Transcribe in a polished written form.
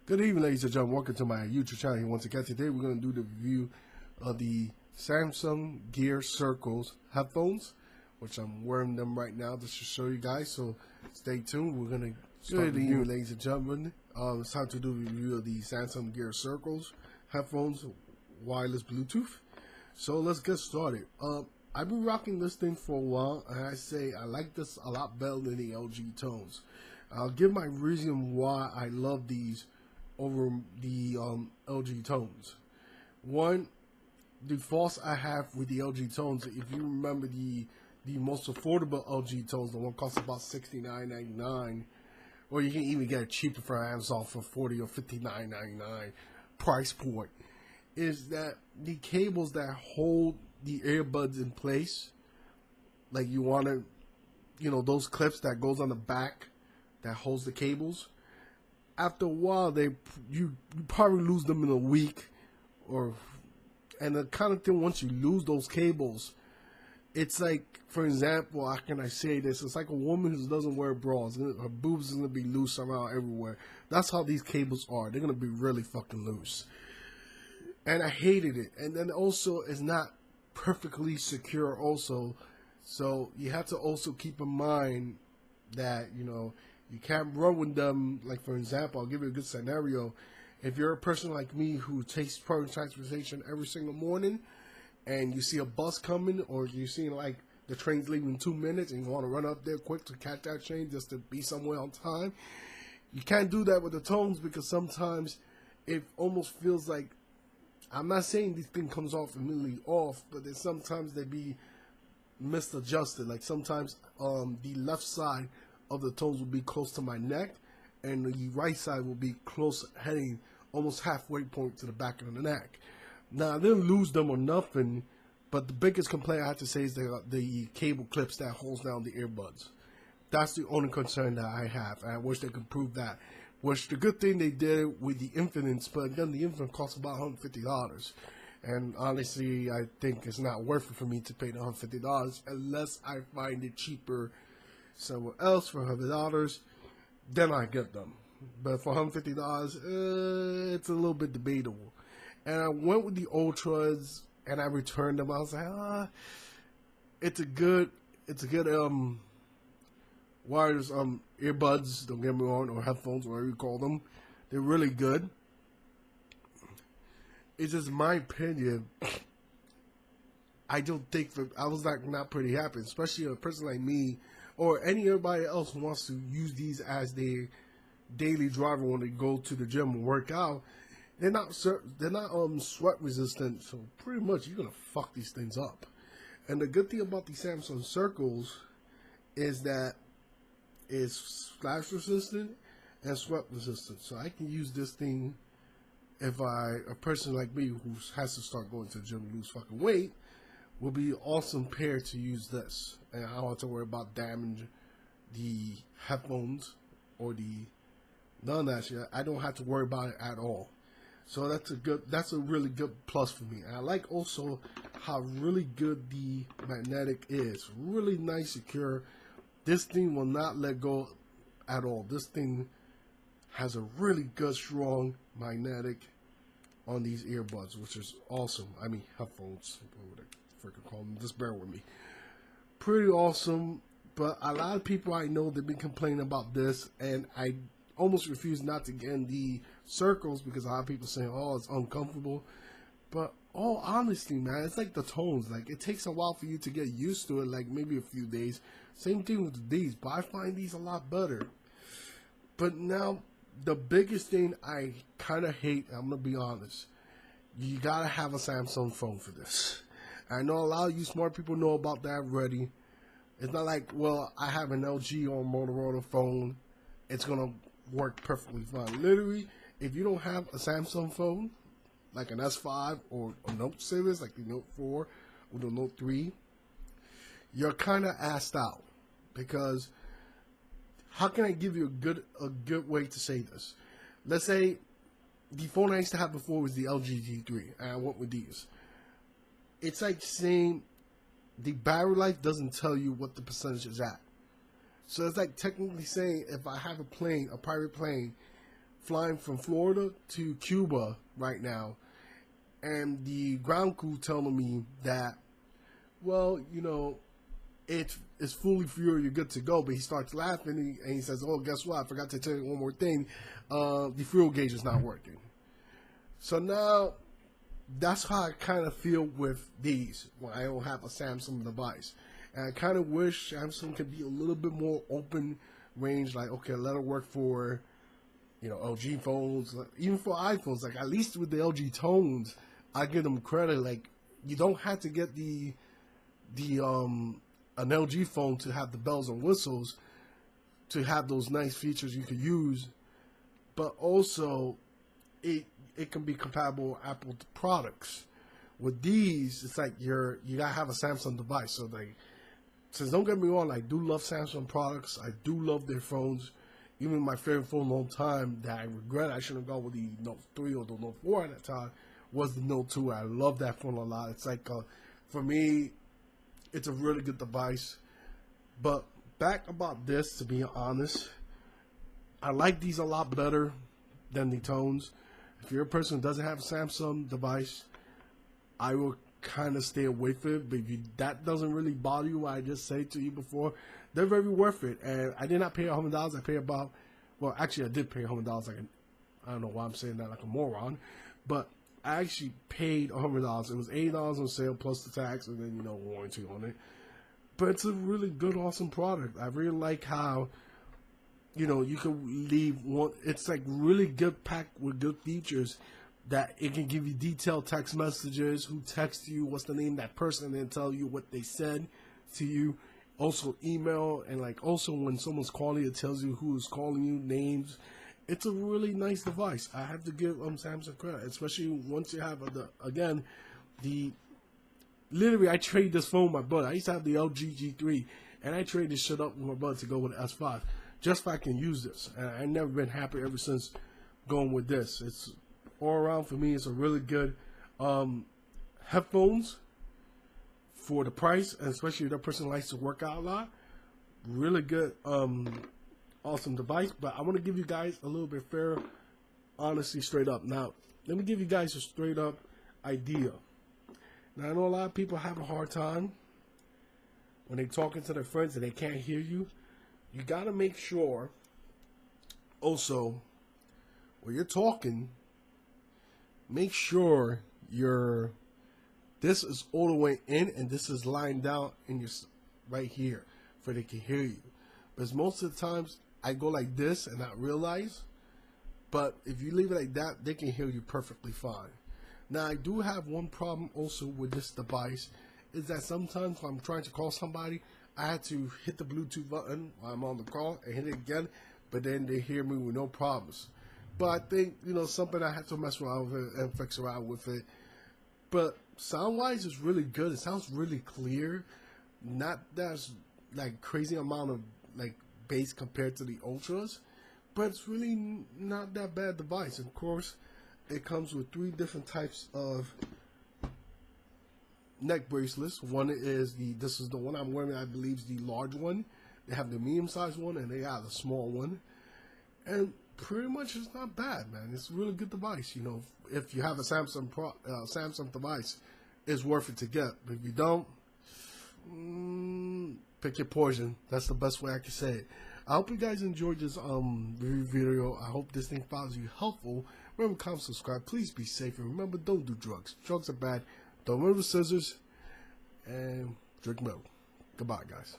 Good evening, ladies and gentlemen. Welcome to my YouTube channel. Once again, today we're going to do the review of the Samsung Gear Circles headphones, which I'm wearing them right now just to show you guys. So stay tuned. We're going to start the review, ladies and gentlemen. It's time to do a review of the Samsung Gear Circles headphones, wireless Bluetooth. So let's get started. I've been rocking this thing for a while, and I say I like this a lot better than the LG Tones. I'll give my reason why I love these over the LG Tones. One, the faults I have with the LG Tones, if you remember the most affordable LG Tones, the one costs about $69.99, or you can even get it cheaper from Amazon for $40 or $59.99 price point, is that the cables that hold the earbuds in place, like you want to, those clips that goes on the back that holds the cables, after a while, you probably lose them in a week, and the kind of thing, once you lose those cables, it's like, for example, how can I say this? It's like a woman who doesn't wear bras. Her boobs is gonna be loose around everywhere. That's how these cables are. They're gonna be really fucking loose, and I hated it. And then also, it's not perfectly secure. Also, so you have to also keep in mind that you can't run with them. Like, for example, I'll give you a good scenario. If you're a person like me who takes public transportation every single morning, and you see a bus coming, or you see like the train's leaving in 2 minutes, and you want to run up there quick to catch that train just to be somewhere on time, you can't do that with the Tones, because sometimes it almost feels like, I'm not saying this thing comes off immediately off, but then sometimes they be misadjusted. Like sometimes the left side of the Tones will be close to my neck, and the right side will be close, heading almost halfway point to the back of the neck. Now, I didn't lose them or nothing, but the biggest complaint I have to say is the cable clips that holds down the earbuds. That's the only concern that I have, and I wish they could improve that. Which the good thing they did with the Infinites, but again, the Infinite costs about $150. And honestly, I think it's not worth it for me to pay the $150 unless I find it cheaper somewhere else for $100, then I get them. But for $150, it's a little bit debatable. And I went with the Ultras, and I returned them. I was like, it's a good wireless earbuds. Don't get me wrong, or headphones, whatever you call them. They're really good. It's just my opinion. I don't think I was not pretty happy, especially a person like me, or anybody else who wants to use these as their daily driver when they go to the gym and work out. They're not sweat resistant, so pretty much you're gonna fuck these things up. And the good thing about the Samsung Circles is that it's splash resistant and sweat resistant. So I can use this thing if a person like me who has to start going to the gym and lose fucking weight, will be an awesome pair to use this. And I don't have to worry about damaging the headphones or none of that shit. I don't have to worry about it at all. So that's a really good plus for me. And I like also how really good the magnetic is. Really nice, secure. This thing will not let go at all. This thing has a really good, strong magnetic on these earbuds, which is awesome. I mean, headphones, what I freaking call them. Just bear with me. Pretty awesome. But a lot of people I know, they've been complaining about this, and I almost refuse not to get in the Circles because a lot of people saying, oh, it's uncomfortable. But all honesty, man, it's like the Tones. Like, it takes a while for you to get used to it, like maybe a few days. Same thing with these, but I find these a lot better. But now, the biggest thing I kind of hate, I'm going to be honest, you got to have a Samsung phone for this. I know a lot of you smart people know about that already. It's not like, well, I have an LG or Motorola phone, it's going to work perfectly fine. Literally, if you don't have a Samsung phone, like an S5 or a Note series, like the Note 4 or the Note 3, you're kind of assed out. Because how can I give you a good way to say this? Let's say the phone I used to have before was the LG G3, and I went with these. It's like saying the battery life doesn't tell you what the percentage is at. So it's like technically saying if I have a plane, a private plane, flying from Florida to Cuba right now, and the ground crew telling me that, well, you know, it's fully fuel, you're good to go. But he starts laughing and he says, "Oh, guess what? I forgot to tell you one more thing. The fuel gauge is not working." So now, that's how I kind of feel with these when I don't have a Samsung device. And I kind of wish Samsung could be a little bit more open range. Like, okay, let it work for, you know, LG phones, even for iPhones. Like, at least with the LG tones, I give them credit. Like, you don't have to get an LG phone to have the bells and whistles, to have those nice features you could use, but also it can be compatible with Apple products. With these, it's like you gotta have a Samsung device. So like, since don't get me wrong, I do love Samsung products. I do love their phones. Even my favorite phone a long time that I regret I should have gone with the Note 3 or the Note 4 at that time was the Note 2. I love that phone a lot. It's like, for me, it's a really good device. But back about this, to be honest, I like these a lot better than the tones. If you're a person who doesn't have a Samsung device, I will kind of stay away from it. But if that doesn't really bother you, I just say to you before, they're very worth it. And I did not pay $100. I paid about, well, actually I did pay $100. I don't know why I'm saying that like a moron, but I actually paid $100. It was $80 on sale plus the tax and then, you know, warranty on it. But it's a really good, awesome product. I really like how, you know, you can leave one. It's like really good, packed with good features that it can give you detailed text messages, who texts you, what's the name of that person, and tell you what they said to you. Also email, and like also when someone's calling you, it tells you who is calling you, names. It's a really nice device. I have to give Samsung credit, especially once you have literally I trade this phone with my brother. I used to have the LG G3, and I traded this shit up with my brother to go with the S5, just so I can use this. And I've never been happy ever since going with this. It's all around for me. It's a really good headphones for the price, and especially if that person likes to work out a lot. Really good, awesome device. But I want to give you guys a little bit fair, honesty, straight up. Now, let me give you guys a straight up idea. Now, I know a lot of people have a hard time when they're talking to their friends and they can't hear you. You got to make sure also when you're talking, make sure this is all the way in and this is lying down in your right here for they can hear you. Because most of the times I go like this and not realize, but if you leave it like that, they can hear you perfectly fine. Now, I do have one problem also with this device, is that sometimes when I'm trying to call somebody, I had to hit the Bluetooth button while I'm on the call and hit it again, but then they hear me with no problems. But I think, you know, something I have to mess around with it and fix around with it. But sound-wise, it's really good. It sounds really clear. Not that like crazy amount of like bass compared to the Ultras, but it's really not that bad device. Of course, it comes with 3 different types of neck bracelets. One is this is the one I'm wearing, I believe is the large one. They have the medium-sized one and they have the small one. And pretty much it's not bad, man. It's a really good device. You know, if you have a Samsung device, it's worth it to get. But if you don't, pick your poison. That's the best way I can say it. I hope you guys enjoyed this review video. I hope this thing finds you helpful. Remember, comment, subscribe. Please be safe. And remember, don't do drugs. Drugs are bad. Don't remember scissors. And drink milk. Goodbye, guys.